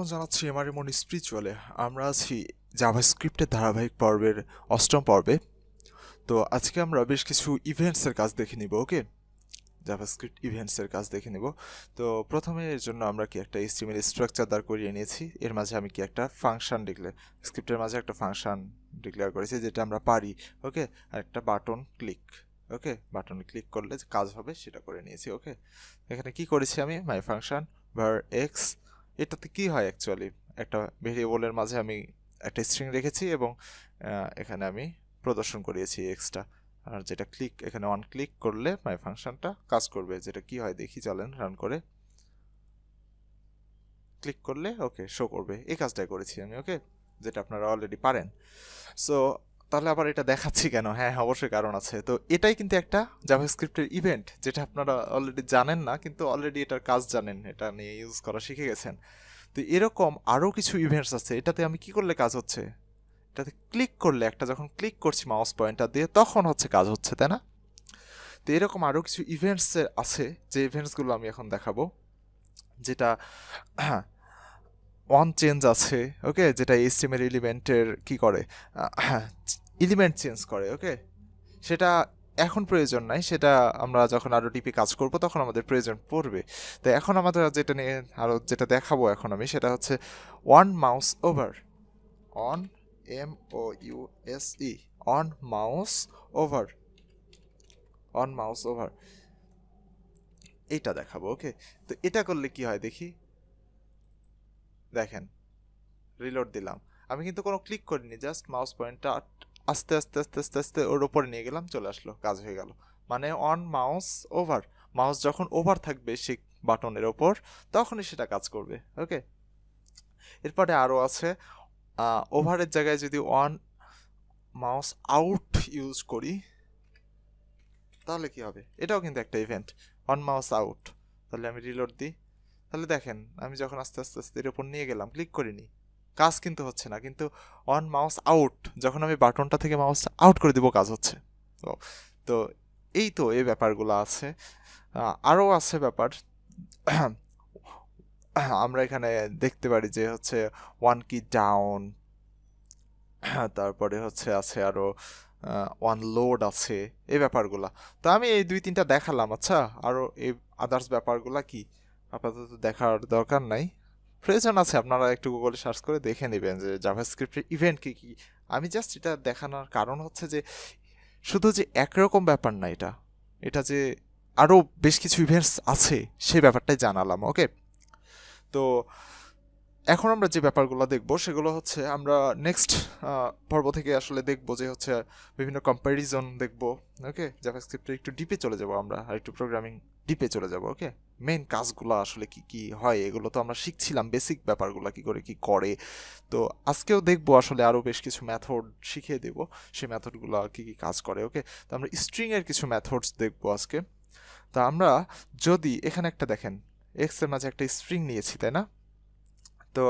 আমন্ত্রণ জানাচ্ছি Mremonspritual-এ। আমরা আছি জাভাস্ক্রিপ্টের ধারাবাহিক পর্বের ৮ম পর্বে। তো আজকে আমরা বেশ কিছু ইভেন্টসের কাজ দেখে নিব। ওকে, জাভাস্ক্রিপ্ট ইভেন্টসের কাজ দেখে নিব। তো প্রথমে এর জন্য আমরা কি একটা HTML স্ট্রাকচার দাঁড় করিয়ে নিয়েছি। এর মাঝে আমি কি একটা ফাংশন ডিক্লেয়ার, স্ক্রিপ্টের মাঝে একটা ফাংশন ডিক্লেয়ার করেছি যেটা আমরা পারি। ওকে, আর একটা বাটন ক্লিক। ওকে, বাটন ক্লিক করলে যে কাজ হবে সেটা করে নিয়েছি। ওকে, এখানে কি করেছি আমি, মাই ফাংশন var x, এটাতে কি হয় অ্যাকচুয়ালি, একটা ভেরিয়েবলের মাঝে আমি একটা স্ট্রিং রেখেছি এবং এখানে আমি প্রদর্শন করিয়েছি এক্সটা। আর যেটা ক্লিক, এখানে অন ক্লিক করলে মাই ফাংশনটা কাজ করবে। যেটা কি হয় দেখি, চলেন রান করে ক্লিক করলে ওকে শো করবে। এই কাজটাই করেছি আমি। ওকে, যেটা আপনারা অলরেডি পারেন। সো তাহলে আবার এটা দেখাচ্ছি কেন? হ্যাঁ, অবশ্যই কারণ আছে। তো এটাই কিন্তু একটা জাভাস্ক্রিপ্টের ইভেন্ট, যেটা আপনারা অলরেডি জানেন না, কিন্তু অলরেডি এটার কাজ জানেন, এটা নিয়ে ইউজ করা শিখে গেছেন। তো এরকম আরও কিছু ইভেন্টস আছে। এটাতে আমি কি করলে কাজ হচ্ছে, এটাতে ক্লিক করলে, একটা যখন ক্লিক করছি মাউস পয়েন্টার দিয়ে তখন হচ্ছে কাজ হচ্ছে, তাই না? তো এরকম আরও কিছু ইভেন্টস আছে, যে ইভেন্টসগুলো আমি এখন দেখাবো। যেটা অন চেঞ্জ আছে। ওকে, যেটা HTML এলিমেন্টের কি করে, এলিমেন্ট চেঞ্জ করে। ওকে, সেটা এখন প্রয়োজন নাই, সেটা আমরা যখন আরও ডিপি কাজ করব তখন আমাদের প্রয়োজন পড়বে। তো এখন আমাদের যেটা নিয়ে আরও যেটা দেখাবো এখন আমি, সেটা হচ্ছে on mouse over. On MOUSE, on mouse over, on mouse over, এইটা দেখাবো। ওকে, তো এটা করলে কি হয় দেখি, দেখেন রিলোড দিলাম, আমি কিন্তু কোনো ক্লিক করিনি, জাস্ট মাউস পয়েন্টটা আস্তে আস্তে আস্তে আস্তে আস্তে ওর উপরে নিয়ে গেলাম, চলে আসলো, কাজ হয়ে গেল। মানে অন মাউস ওভার, মাউস যখন ওভার থাকবে সেই বাটনের ওপর তখনই সেটা কাজ করবে। ওকে, এরপরে আরও আছে, ওভারের জায়গায় যদি অন মাউস আউট ইউজ করি তাহলে কি হবে, এটাও কিন্তু একটা ইভেন্ট, অন মাউস আউট। তাহলে আমি রিলোড দিই, তাহলে দেখেন আমি যখন আস্তে আস্তে আস্তে এর উপর নিয়ে গেলাম, ক্লিক করিনি, কাজ কিন্তু হচ্ছে না। কিন্তু অন মাউস আউট, যখন আমি বাটনটা থেকে মাউসটা আউট করে দিব, কাজ হচ্ছে। তো তো এই তো এই ব্যাপারগুলো আছে। আরও আছে ব্যাপার। আমরা এখানে দেখতে পারি যে হচ্ছে ওয়ান কি ডাউন, তারপরে হচ্ছে আছে আরও ওয়ান লোড আছে, এই ব্যাপারগুলা। তো আমি এই 2-3টা দেখালাম। আচ্ছা, আরও এই আদার্স ব্যাপারগুলা কি আপাতত দেখার দরকার নাই, প্রয়োজন আছে আপনারা একটু গুগলে সার্চ করে দেখে নেবেন যে জাভাস্ক্রিপ্টের ইভেন্ট কি কি। আমি জাস্ট এটা দেখানোর কারণ হচ্ছে যে শুধু যে একরকম ব্যাপার না এটা, এটা যে আরও বেশ কিছু ইভেন্টস আছে সেই ব্যাপারটাই জানালাম। ওকে, তো এখন আমরা যে ব্যাপারগুলো দেখব সেগুলো হচ্ছে আমরা নেক্সট পর্ব থেকে আসলে দেখব, যে হচ্ছে বিভিন্ন কম্প্যারিজন দেখব। ওকে, জাভাস্ক্রিপ্টের একটু ডিপে চলে যাব আমরা, আর একটু প্রোগ্রামিং ডিপে চলে যাব। ওকে, মেইন কাজগুলো আসলে কি কি হয় এগুলো তো আমরা শিখছিলাম, বেসিক ব্যাপারগুলো কি করে কি করে। তো আজকেও দেখব আসলে আরও বেশ কিছু মেথড শিখিয়ে দেব, সেই মেথডগুলো কি কি কাজ করে। ওকে, তো আমরা স্ট্রিংয়ের কিছু মেথডস দেখব আজকে। তা আমরা যদি এখানে একটা দেখেন, এক্স এর মাঝে একটা স্ট্রিং নিয়েছি, তাই না? তো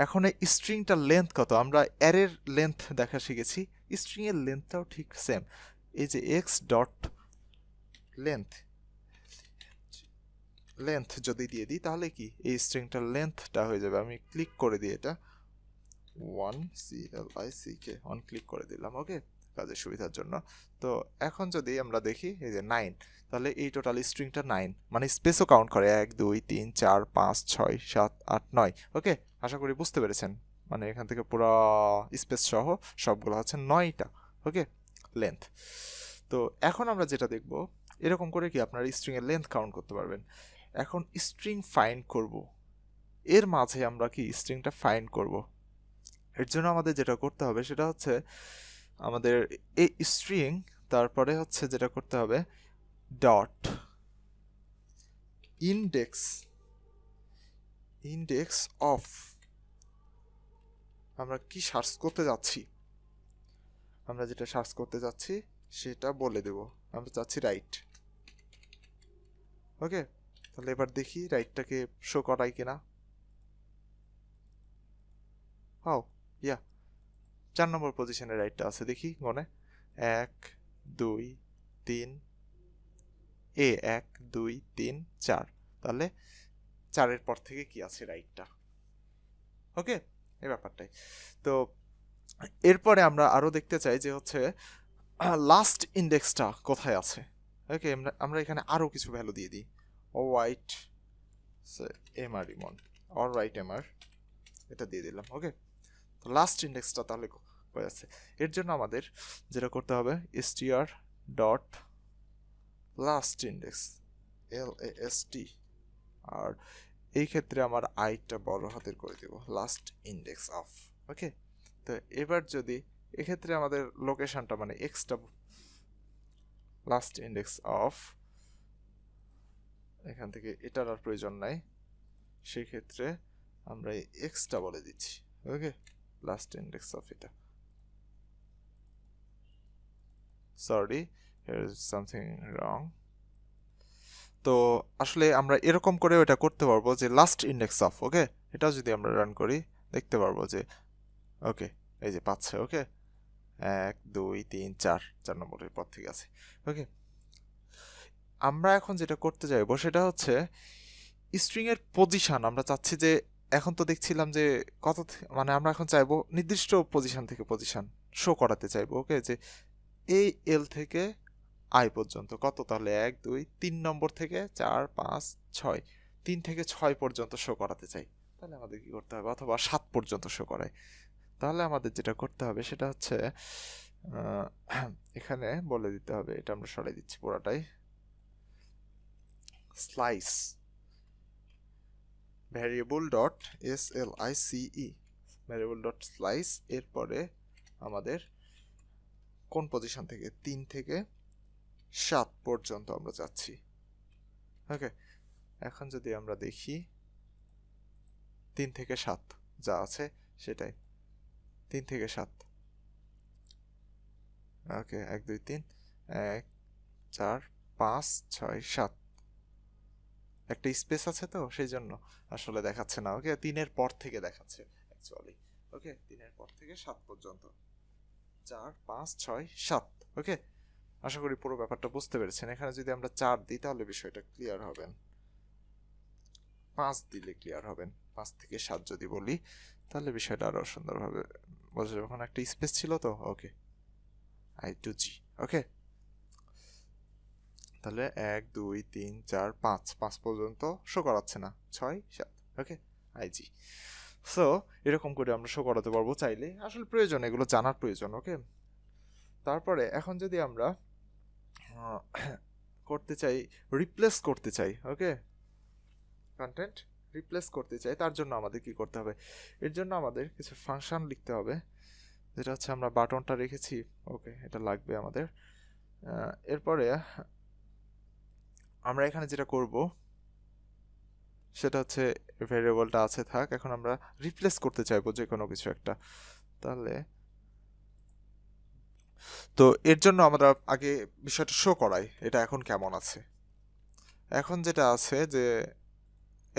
এখন এই স্ট্রিংটার লেন্থ কত, আমরা অ্যারের লেন্থ দেখা শিখেছি, স্ট্রিংয়ের লেন্থটাও ঠিক সেম। এই যে এক্স ডট লেন্থ, লেন্থ যদি দিয়ে দিই তাহলে কি এই স্ট্রিংটার লেন্থটা হয়ে যাবে। আমি ক্লিক করে দিই, এটা 1CLICK অন ক্লিক করে দিলাম। ওকে, কাজের সুবিধার জন্য। তো এখন যদি আমরা দেখি এই যে 9, তাহলে এই টোটাল স্ট্রিংটা 9, মানে স্পেসও কাউন্ট করে 1 2 3 4 5 6 7 8 9। ওকে, আশা করি বুঝতে পেরেছেন, মানে এখান থেকে পুরো স্পেস সহ সবগুলো হচ্ছে 9টা। ওকে, লেন্থ। তো এখন আমরা যেটা দেখব, এরকম করে কি আপনার স্ট্রিংয়ের লেন্থ কাউন্ট করতে পারবেন। এখন স্ট্রিং ফাইন্ড করব, এর মাঝে আমরা কি স্ট্রিংটা ফাইন্ড করব, এর জন্য আমাদের যেটা করতে হবে সেটা হচ্ছে আমাদের এই স্ট্রিং, তারপরে হচ্ছে যেটা করতে হবে ডট ইন্ডেক্স, ইন্ডেক্স অফ, আমরা কি সার্চ করতে যাচ্ছি, আমরা যেটা সার্চ করতে যাচ্ছি সেটা বলে দেব। আমরা চাচ্ছি রাইট। ওকে, তাহলে এবার দেখি রাইটটাকে শো করাই কিনা। হাও, ইয়া 4 নম্বর পজিশনে রাইটটা আছে, দেখি গনে 1 2 3, 1 2 3 4, তাহলে 4-এর পর থেকে কি আছে রাইটটা। ওকে, এই ব্যাপারটাই। তো এরপরে আমরা আরো দেখতে চাই যে হচ্ছে লাস্ট ইন্ডেক্সটা কোথায় আছে। ওকে, আমরা এখানে আরো কিছু ভ্যালু দিয়ে দিই। অলরাইট এমআর ইমন, অলরাইট এমআর, এটা দিয়ে দিলাম। ওকে, তো লাস্ট ইন্ডেক্সটা তাহলে কোথায় আছে, এর জন্য আমাদের যেটা করতে হবে str dot last index last, আর এই ক্ষেত্রে আমার আইটা বড় হাতের করে দেব, লাস্ট ইন্ডেক্স অফ। ওকে, তো এবার যদি এক্ষেত্রে আমাদের লোকেশনটা মানে এক্সটা, লাস্ট ইন্ডেক্স অফ, এখান থেকে এটার আর প্রয়োজন নাই, সেই ক্ষেত্রে আমরা এই এক্সটা বলে দিচ্ছি। ওকে, লাস্ট ইন্ডেক্স অফ এটা, sorry here is something wrong. তো আসলে আমরা এরকম করেও এটা করতে পারবো যে লাস্ট ইন্ডেক্স অফ। ওকে, এটাও যদি আমরা রান করি দেখতে পারবো যে ওকে, এই যে পাচ্ছে। ওকে, 1 2 3 4 4 নম্বরের পর থেকে আছে। ওকে, আমরা এখন যেটা করতে চাইবো সেটা হচ্ছে স্ট্রিং এর পজিশন আমরা চাচ্ছি যে, এখন তো দেখছিলাম যে মানে আমরা এখন চাইবো নির্দিষ্ট পজিশন থেকে পজিশন শো করাতে চাইবো। ওকে, যে এই এল থেকে আই পর্যন্ত কত, তাহলে 1 2 3 নম্বর থেকে 4 5 6, 3 থেকে 6 পর্যন্ত শো করাতে চাই। তাহলে আমাদের কি করতে হবে, অথবা 7 পর্যন্ত শো করায়, তাহলে আমাদের যেটা করতে হবে সেটা হচ্ছে এখানে বলে দিতে হবে, এটা আমরা সরাই দিচ্ছি পুরাটাই, slice variable dot slice, variable dot slice, এরপরে আমাদের কোন পজিশন থেকে, 3 থেকে 7 পর্যন্ত আমরা যাচ্ছি। ওকে, এখন যদি আমরা দেখি 3 থেকে 7 যা আছে সেটাই, 3 থেকে 7। ওকে, 1 2 3 1 4 5 6 7, একটা স্পেস আছে তো সেই জন্য আসলে দেখাচ্ছে না। ওকে, 3-এর পর থেকে দেখাচ্ছে অ্যাকচুয়ালি। ওকে, 3-এর পর থেকে 7 পর্যন্ত, 4 5 6 7। ওকে, আশা করি পুরো ব্যাপারটা বুঝতে পেরেছেন। এখানে যদি আমরা 4 দিই তাহলে বিষয়টা ক্লিয়ার হবেন, 5 দিলে ক্লিয়ার হবেন, 5 থেকে 7 যদি বলি তাহলে বিষয়টা আরো সুন্দরভাবে বোঝা যাবে। ওখানে একটা স্পেস ছিল তো। ওকে, আই টু জি। ওকে, তাহলে 1 2 3 4 5 5 পর্যন্ত শো করাচ্ছে না, 6 7। ওকে, আইজি। সো এরকম করে আমরা শো করাতে পারবো চাইলে, আসলে প্রয়োজন, এগুলো জানার প্রয়োজন। ওকে, তারপরে এখন যদি আমরা করতে চাই, রিপ্লেস করতে চাই, ওকে, কন্টেন্ট রিপ্লেস করতে চাই, তার জন্য আমাদের কি করতে হবে, এর জন্য আমাদের কিছু ফাংশন লিখতে হবে, যেটা হচ্ছে আমরা বাটনটা রেখেছি। ওকে, এটা লাগবে আমাদের। এরপরে আমরা এখানে যেটা করব সেটা হচ্ছে ভেরিয়েবলটা আছে থাক, এখন আমরা রিপ্লেস করতে চাইবো যে কোনো কিছু একটা। তাহলে তো এর জন্য আমরা আগে বিষয়টা শো করাই, এটা এখন কেমন আছে। এখন যেটা আছে যে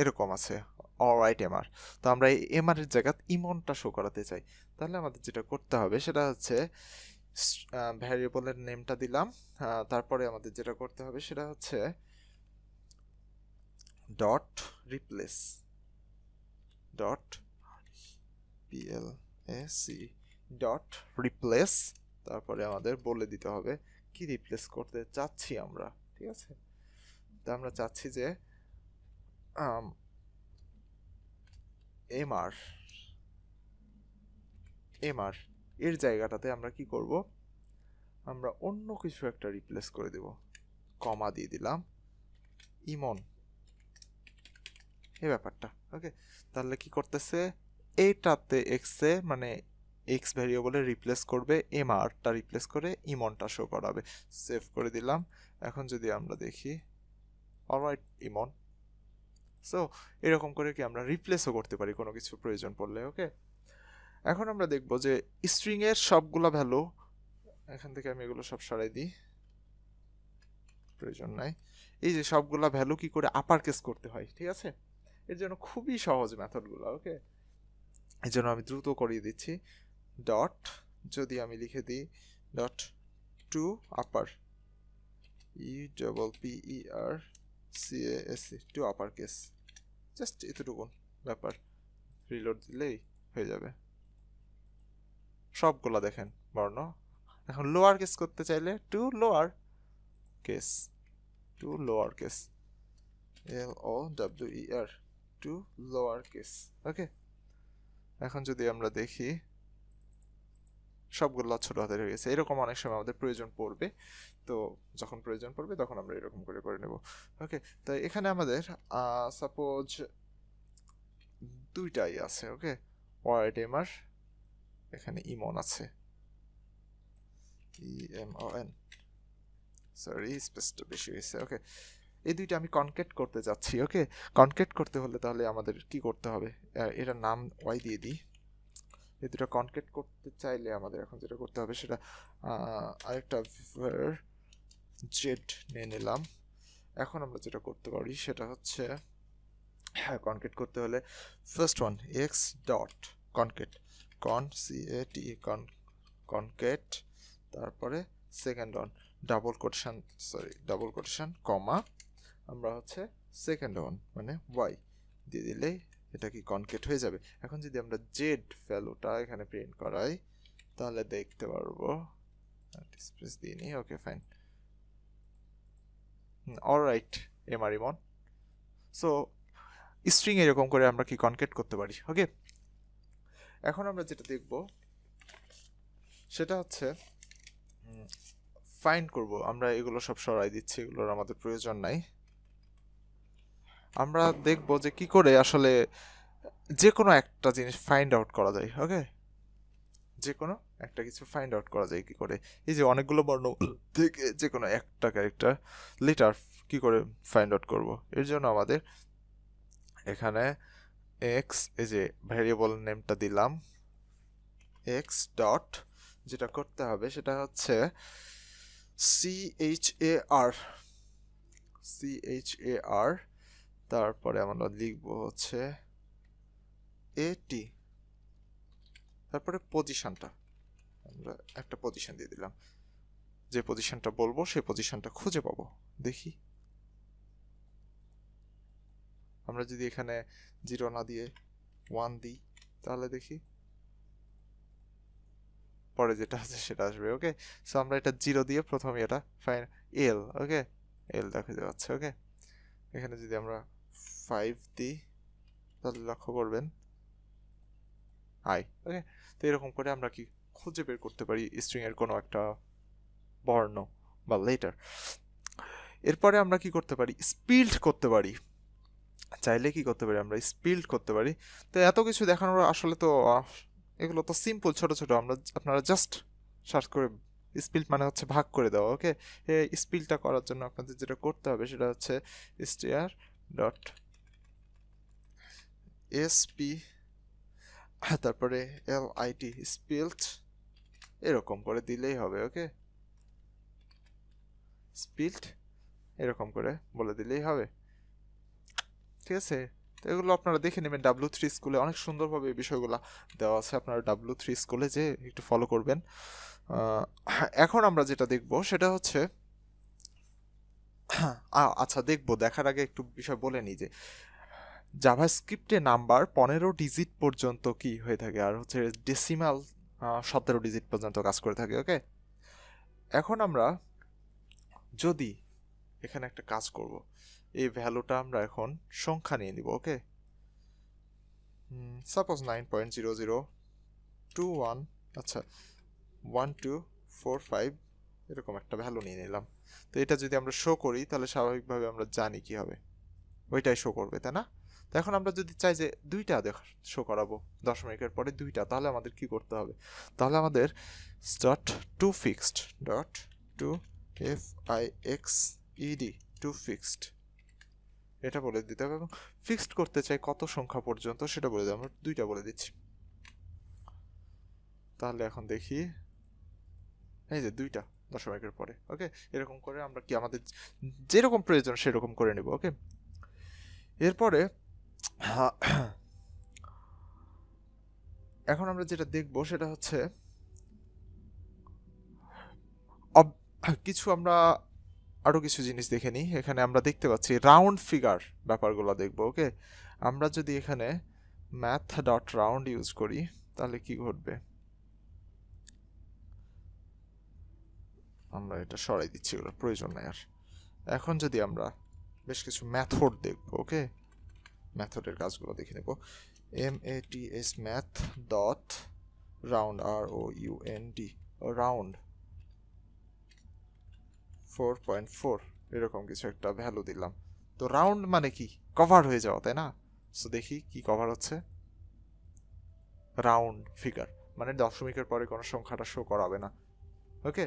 এরকম আছে, অলরাইট এমআর। তো আমরা এই এমআর এর জায়গায় ইমনটা শো করাতে চাই। তাহলে আমাদের যেটা করতে হবে সেটা হচ্ছে ভ্যারিয়েবলের নেমটা দিলাম, তারপরে আমাদের যেটা করতে হবে সেটা হচ্ছে dot replace, dot PLAC, dot replace, তারপরে আমাদের বলে দিতে হবে কি রিপ্লেস করতে চাচ্ছি আমরা। ঠিক আছে, তো আমরা চাচ্ছি যে এমআর এমআর এর জায়গাটাতে আমরা কি করব, আমরা অন্য কিছু একটা রিপ্লেস করে দেব, কমা দিয়ে দিলাম, ইমন, এই ব্যাপারটা। ওকে, তাহলে কি করতেছে, এইটাতে এক্স এ মানে এক্স ভ্যারিয়েবলে রিপ্লেস করবে, এমআরটা রিপ্লেস করে ইমনটা শো করাবে। সেভ করে দিলাম। এখন যদি আমরা দেখি, অলরাইট ইমন। সো এরকম করে কি আমরা রিপ্লেসও করতে পারি কোনো কিছু প্রয়োজন পড়লে। ওকে, এখন আমরা দেখব যে স্ট্রিং এর সবগুলা ভ্যালু, এখান থেকে আমি এগুলো সব সরাই দিই, প্রয়োজন নাই। এই যে সবগুলা ভ্যালু কি করে আপার কেস করতে হয়, ঠিক আছে, এর জন্য খুবই সহজ মেথডগুলো। ওকে, এই জন্য আমি দ্রুত করিয়ে দিচ্ছি। ডট যদি আমি লিখে দিই dot to upper, PER CASE, to upper case, just এতটুকু ব্যাপার। রিলোড দিলেই হয়ে যাবে সবগুলা দেখেন বর্ণ। এখন লোয়ার কেস করতে চাইলে to lower case LOWER to lower case. Okay, এখন যদি আমরা দেখি সবগুলো ছোট হাতের হয়ে গেছে। এরকম অনেক সময় আমাদের প্রয়োজন পড়বে, তো যখন প্রয়োজন পড়বে তখন আমরা এরকম করে নেব। ওকে, তো এখানে আমাদের সাপোজ দুইটাই আছে। ওকে, ওয়ার্ডেমার, এখানে ইমন আছে, EMON, সরি স্পেসটা বেশি হয়েছে। ওকে, এই দুইটা আমি কনকেট করতে যাচ্ছি। ওকে, কনকেট করতে হলে তাহলে আমাদের কি করতে হবে, এটার নাম ওয়াই দিয়ে দিই। এই দুটো কনকেট করতে চাইলে আমাদের এখন যেটা করতে হবে সেটা আরেকটা জেড নিয়ে নিলাম। এখন আমরা যেটা করতে পারি সেটা হচ্ছে, হ্যাঁ, কনকেট করতে হলে first one x dot concat concat, তারপরে সেকেন্ড ওয়ান ডাবল কোটেশন কমা, আমরা হচ্ছে সেকেন্ড ওয়ান মানে ওয়াই দিয়ে দিলেই এটা কি কনকেট হয়ে যাবে। এখন যদি আমরা জেড ভ্যালুটা এখানে প্রিন্ট করাই তাহলে দেখতে পারবো, স্পেস দিয়ে নিই। ওকে, ফাইন, অলরাইট এমআরিমন। সো স্ট্রিং এরকম করে আমরা কি কনকেট করতে পারি। ওকে, এখন আমরা যেটা দেখব সেটা হচ্ছে ফাইন্ড করব। আমরা এগুলো সব সরাই দিচ্ছি, এগুলোর আমাদের প্রয়োজন নাই। আমরা দেখব যে কি করে আসলে যে কোনো একটা জিনিস ফাইন্ড আউট করা যায়। ওকে, যে কোনো একটা কিছু ফাইন্ড আউট করা যায় কি করে, এই যে অনেকগুলো বর্ণ থেকে যে কোনো একটা ক্যারেক্টার লেটার কি করে ফাইন্ড আউট করব। এর জন্য আমাদের এখানে এক্স, এই যে ভ্যারিয়েবল নেমটা দিলাম এক্স ডট, যেটা করতে হবে সেটা হচ্ছে CHAR, তারপরে আমরা লিখবো হচ্ছে AT, তারপরে পজিশনটা আমরা একটা পজিশন দিয়ে দিলাম, যে পজিশনটা বলবো সেই পজিশনটা খুঁজে পাবো। দেখি আমরা যদি এখানে 0 না দিয়ে 1 দিই তাহলে দেখি পরে যেটা আছে সেটা আসবে। ওকে, সো আমরা এটা 0 দিয়ে প্রথমে এটা ফাইন এল, ওকে, এল দেখা যাচ্ছে। ওকে, এখানে যদি আমরা 5 দিই তাহলে লক্ষ্য করবেন আই। ওকে, তো এরকম করে আমরা কি খুঁজে বের করতে পারি স্ট্রিং এর কোনো একটা বর্ণ বা লেটার। এরপরে আমরা কি করতে পারি, স্পিল্ড করতে পারি। চাইলে কি করতে পারি, আমরা স্পিল্ড করতে পারি। তো এত কিছু দেখানোর আসলে তো এগুলো তো সিম্পল ছোট ছোট, আপনারা জাস্ট সার্চ করে, স্পিল্ড মানে হচ্ছে ভাগ করে দেওয়া। ওকে, এই স্পিলটা করার জন্য আপনাদের যেটা করতে হবে সেটা হচ্ছে str ডট sp, তারপরে lit স্পিল্ড এরকম করে দিলেই হবে। ওকে, স্পিল্ড এরকম করে বলে দিলেই হবে, ঠিক আছে। তো এগুলো আপনারা দেখে নেবেন, W3 স্কুলে অনেক সুন্দরভাবে এই বিষয়গুলো দেওয়া আছে, আপনারা W3 স্কুলে যে একটু ফলো করবেন। এখন আমরা যেটা দেখব সেটা হচ্ছে, আচ্ছা দেখবো, দেখার আগে একটু বিষয় বলে নিই যে জাভাস্ক্রিপ্টে নাম্বার 15 ডিজিট পর্যন্ত কি হয়ে থাকে, আর হচ্ছে ডেসিমাল 17 ডিজিট পর্যন্ত কাজ করে থাকে। ওকে, এখন আমরা যদি এখানে একটা কাজ করব, এই ভ্যালুটা আমরা এখন সংখ্যা নিয়ে নিব। ওকে, সাপোজ 9.0021, আচ্ছা 1245 এরকম একটা ভ্যালু নিয়ে নিলাম। তো এটা যদি আমরা শো করি তাহলে স্বাভাবিকভাবে আমরা জানি কি হবে, ওইটাই শো করবে, তাই না। তো এখন আমরা যদি চাই যে দুইটা শো করাবো দশমিকের পরে দুইটা, তাহলে আমাদের কি করতে হবে, তাহলে আমাদের dot to fixed dot to FIXED to fixed এটা বলে দিতে হবে, এবং ফিক্সড করতে চাই কত সংখ্যা পর্যন্ত সেটা বলে দেবো, আমরা দুইটা বলে দিচ্ছি। তাহলে এখন দেখি, এই যে দুইটা দশমিকের পরে। ওকে, এরকম করে আমরা কি আমাদের যেরকম প্রয়োজন সেরকম করে নেব। ওকে, এরপরে এখন আমরা যেটা দেখব সেটা হচ্ছে কিছু আমরা আরো কিছু জিনিস দেখে নিই। এখানে আমরা দেখতে পাচ্ছি রাউন্ড ফিগার ব্যাপারগুলো দেখব। ওকে, আমরা যদি এখানে ম্যাথ ডট রাউন্ড ইউজ করি তাহলে কি ঘটবে, আমরা এটা সরাই দিচ্ছি, এগুলো প্রয়োজন নাই আর। এখন যদি আমরা বেশ কিছু মেথড দেখব, ওকে, মেথডের কাজগুলো দেখে নেব। MATS math dot round ROUND round 4.4 এরকম কিছু একটা ভ্যালু দিলাম। তো রাউন্ড মানে কি, কভার হয়ে যাওয়া, তাই না? সো দেখি কি কভার হচ্ছে, রাউন্ড ফিগার মানে দশমিকের পরে কোনো সংখ্যাটা শো করাবে না। ওকে,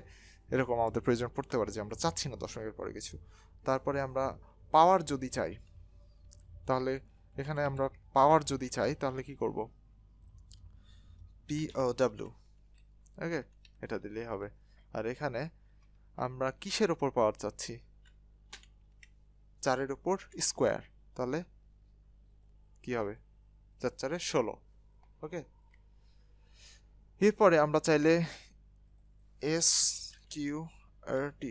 এরকম আমাদের প্রয়োজন পড়তে পারে যে আমরা চাচ্ছি না দশমিকের পরে কিছু। তারপরে আমরা পাওয়ার যদি চাই, তাহলে এখানে আমরা পাওয়ার যদি চাই তাহলে কি করব, POW, ওকে, এটা দিলেই হবে। আর এখানে আমরা কিসের ওপর পাওয়ার চাচ্ছি, 4-এর উপর স্কোয়ার, তাহলে কি হবে, 4-4 16, ওকে। এরপরে আমরা চাইলে SQRT,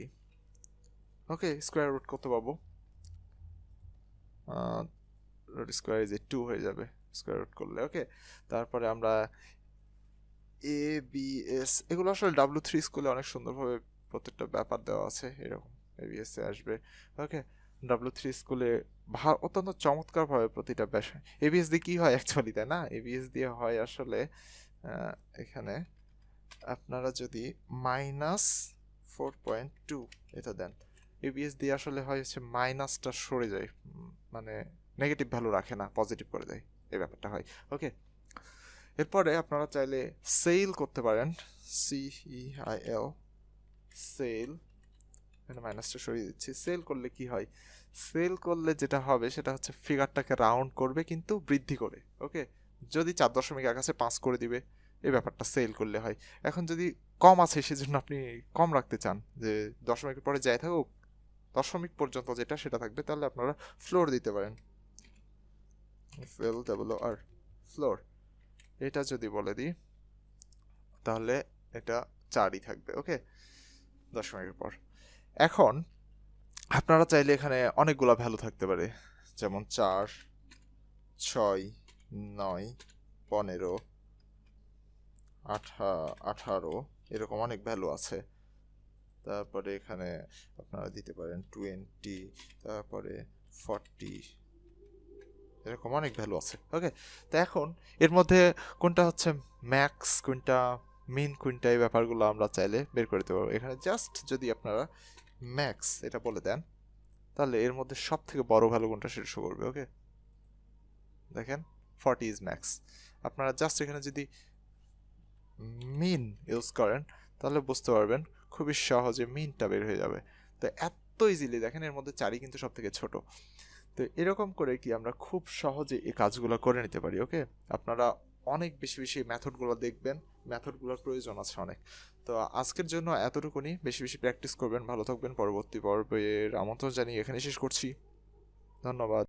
ওকে, স্কোয়ার রুট কত পাবো, রুট স্কোয়ার ইজ 2 হয়ে যাবে স্কোয়ার রুট করলে, ওকে। তারপরে আমরা ABS, এগুলো আসলে W3 স্কুলে অনেক সুন্দরভাবে প্রত্যেকটা ব্যাপার দেওয়া আছে, এরকম ABS এ আসবে, ওকে। W3 স্কুলে অত্যন্ত চমৎকারভাবে প্রতিটা বিষয় ABS দিয়ে কি হয় অ্যাকচুয়ালি, তাই না? ABS দিয়ে হয় আসলে এখানে আপনারা যদি -4.2 এটা দেন, ABS দিয়ে আসলে হয় হচ্ছে মাইনাসটা সরে যায়, মানে নেগেটিভ ভ্যালু রাখে না, পজিটিভ করে দেয়, এই ব্যাপারটা হয়, ওকে। এরপরে আপনারা চাইলে সেল করতে পারেন, CEIL, সেল, এখানে মাইনাসটা সরিয়ে দিচ্ছি। সেল করলে কি হয়, সেল করলে যেটা হবে সেটা হচ্ছে ফিগারটাকে রাউন্ড করবে কিন্তু বৃদ্ধি করে, ওকে। যদি 4.1 করে দিবে, এই ব্যাপারটা সেল করলে হয়। এখন যদি কম আছে সেজন্য আপনি কম রাখতে চান, যে দশমিকের পরে যাই থাকুক দশমিক পর্যন্ত যেটা সেটা থাকবে, তাহলে আপনারা ফ্লোর দিতে পারেন, FLOR, ফ্লোর। এটা যদি বলে দিই তাহলে এটা 4ই থাকবে, ওকে, দশমিকের পর। এখন আপনারা চাইলে এখানে অনেকগুলো ভ্যালু থাকতে পারে, যেমন 4, 6, 9, 15, 18, এরকম অনেক ভ্যালু আছে। তারপরে এখানে আপনারা দিতে পারেন 20, তারপরে 40, এরকম অনেক ভ্যালু আছে, ওকে। তো এখন এর মধ্যে কোনটা হচ্ছে ম্যাক্স, কোনটা মিন, কোনটা, এই ব্যাপারগুলো আমরা চাইলে বের করে দিতে পারবো। এখানে জাস্ট যদি আপনারা ম্যাক্স এটা বলে দেন তাহলে এর মধ্যে সব থেকে বড় ভ্যালু কোনটা সেটা শো করবে, ওকে। দেখেন 40 ইজ ম্যাক্স। আপনারা জাস্ট এখানে যদি মিন ইউজ করেন তাহলে বুঝতে পারবেন খুবই সহজে মিনটা বের হয়ে যাবে। তো এত ইজিলি দেখেন এর মধ্যে 4ই কিন্তু সব থেকে ছোট। তো এরকম করে কি আমরা খুব সহজে এই কাজগুলো করে নিতে পারি, ওকে। আপনারা অনেক বেশি বেশি মেথডগুলো দেখবেন, মেথডগুলোর প্রয়োজন আছে অনেক। তো আজকের জন্য এতটুকুনি, বেশি বেশি প্র্যাকটিস করবেন, ভালো থাকবেন। পরবর্তী পর্বের আমন্ত্রণ জানিয়ে এখানে শেষ করছি, ধন্যবাদ।